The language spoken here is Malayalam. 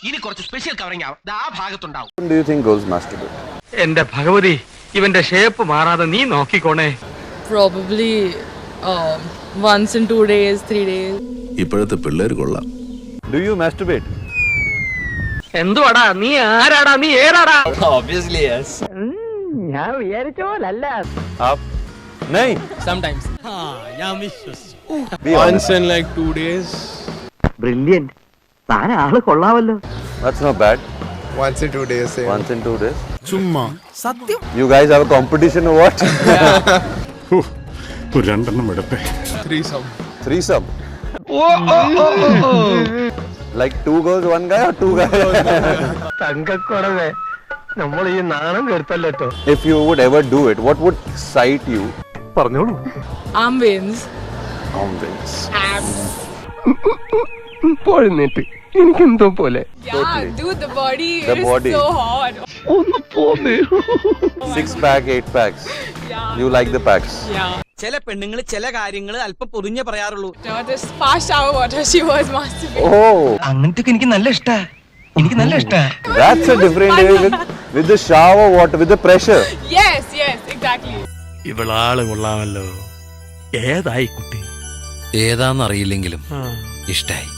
ഇനി കുറച്ച് സ്പെഷ്യൽ കവറിംഗ് ആവും. ആ ഭാഗത്തുണ്ടാവും. Do you think girls masturbate? എന്റെ ഭഗവതി, ഇവന്റെ ഷേപ്പ് മാറാതെ നീ നോക്കിക്കോണേ. Probably once in 2 days, 3 days. ഇപ്പോഴത്തെ പിള്ളേർ കൊള്ളാം. Do you masturbate? എന്തുവാടാ നീ? ആരാടാ നീ? ഏതാടാ? Obviously yes. ഞാൻ വിചാരിച്ചോലല്ല. Up? Nahi. Sometimes. Once in like 2 days. Brilliant. താൻ ആള് കൊള്ളാവല്ലോ. That's not bad. Once in 2 days. Once in 2 days. ചുമ്മാ. You guys have a competition or what? ഒരു രണ്ടെണ്ണം എടുത്തേ. Threesome. Like 2 girls, 1 guy or 2 guys? തങ്കക്കുറവേ, നമ്മൾ ഈ നാണം കേട്ടല്ലോ. If you would ever do it, what would excite you? പറഞ്ഞോളൂ. Arm veins. Mountains. പോഴുന്നേറ്റ് എനിക്കെന്തോ പോലെ. Yeah, dude, the body The is body. so hot. ഒന്ന് പോന്നേ. 6 pack, 8 packs. Yeah. You like the packs? Yeah. ചില പെണ്ണുങ്ങൾ ചില കാര്യങ്ങൾ അല്പം പൊതിഞ്ഞേ പറയാറുള്ളൂ. This past hour water she was masturbating. Oh, അങ്ങനത്തെ എനിക്ക് നല്ല ഇഷ്ടാ. എനിക്ക് നല്ല ഇഷ്ടാ. that's a different way with the shower water, with the pressure. Yes, exactly. ഇവളാള് കൊള്ളാമല്ലോ. ഏതായി കുട്ടി? ഏതാന്നറിയില്ലെങ്കിലും ഇഷ്ടായി.